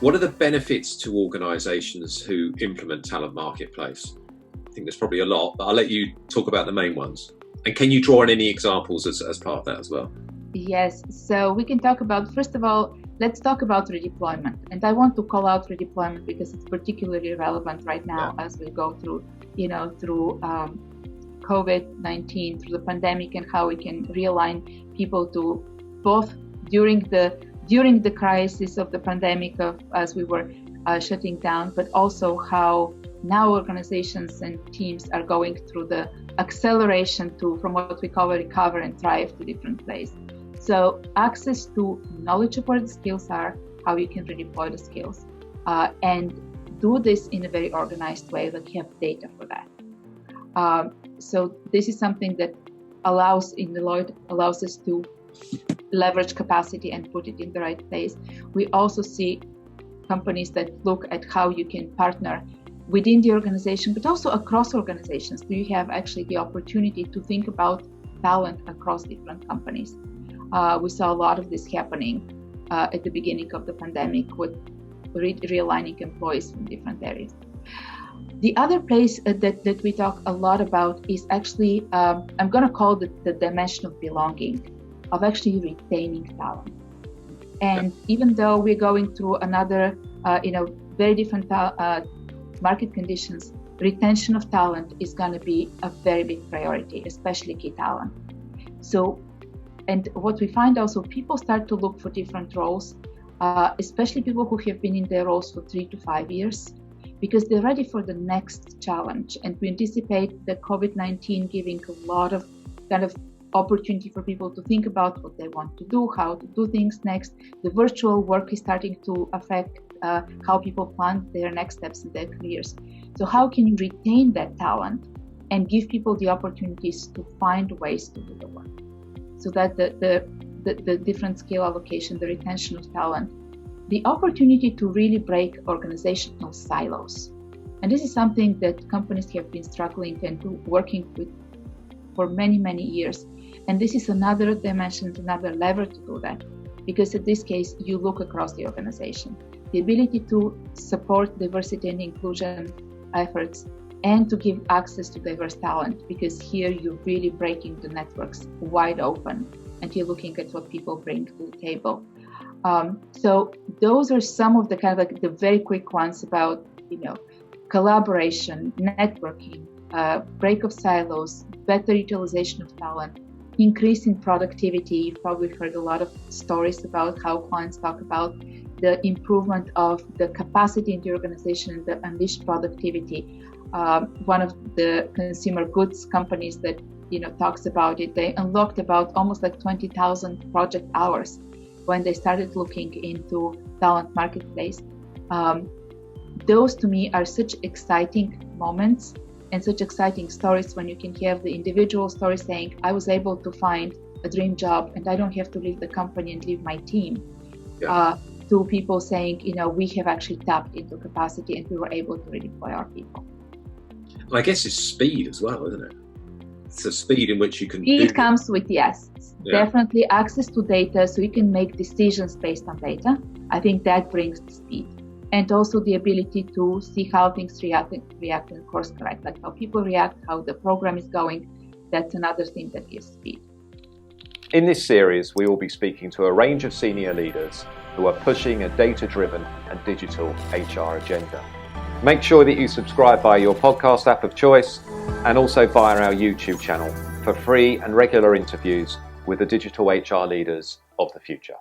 What are the benefits to organisations who implement talent marketplace? I think there's probably a lot, but I'll let you talk about the main ones. And can you draw on any examples as part of that as well? Yes, so we can talk about, first of all, let's talk about redeployment. And I want to call out redeployment because it's particularly relevant right now as we go through, through COVID-19, through the pandemic, and how we can realign people to both during the crisis of the pandemic as we were shutting down, but also how now organizations and teams are going through the acceleration from what we call a recover and thrive to different places. So access to knowledge of where the skills are, how you can redeploy the skills, and do this in a very organized way, like have data for that. So this is something that Deloitte allows us to leverage capacity and put it in the right place. We also see companies that look at how you can partner within the organization, but also across organizations. Do you have actually the opportunity to think about talent across different companies? We saw a lot of this happening at the beginning of the pandemic with realigning employees from different areas. The other place that we talk a lot about is actually, I'm going to call it the dimension of belonging, of actually retaining talent. And even though we're going through another, very different market conditions, retention of talent is going to be a very big priority, especially key talent. So, and what we find also, people start to look for different roles, especially people who have been in their roles for 3 to 5 years, because they're ready for the next challenge. And we anticipate the COVID-19 giving a lot of kind of opportunity for people to think about what they want to do, how to do things next. The virtual work is starting to affect how people plan their next steps in their careers. So how can you retain that talent and give people the opportunities to find ways to do the work? So that the different skill allocation, the retention of talent, the opportunity to really break organizational silos. And this is something that companies have been struggling and working with for many, many years. And this is another dimension, another lever to do that. Because in this case, you look across the organization. The ability to support diversity and inclusion efforts and to give access to diverse talent, because here you're really breaking the networks wide open and you're looking at what people bring to the table. So those are some of the kind of like the very quick ones about, collaboration, networking, break of silos, better utilization of talent, increase in productivity. You've probably heard a lot of stories about how clients talk about the improvement of the capacity in the organization and the unleashed productivity. One of the consumer goods companies that talks about it, they unlocked about almost like 20,000 project hours when they started looking into talent marketplace. Those to me are such exciting moments and such exciting stories when you can have the individual story saying, I was able to find a dream job and I don't have to leave the company and leave my team. To people saying, we have actually tapped into capacity and we were able to redeploy our people. I guess it's speed as well, isn't it? It's the speed in which you can Speed comes with, definitely access to data so you can make decisions based on data. I think that brings the speed. And also the ability to see how things react and course correct, like how people react, how the program is going. That's another thing that gives speed. In this series, we will be speaking to a range of senior leaders who are pushing a data-driven and digital HR agenda. Make sure that you subscribe via your podcast app of choice and also via our YouTube channel for free and regular interviews with the digital HR leaders of the future.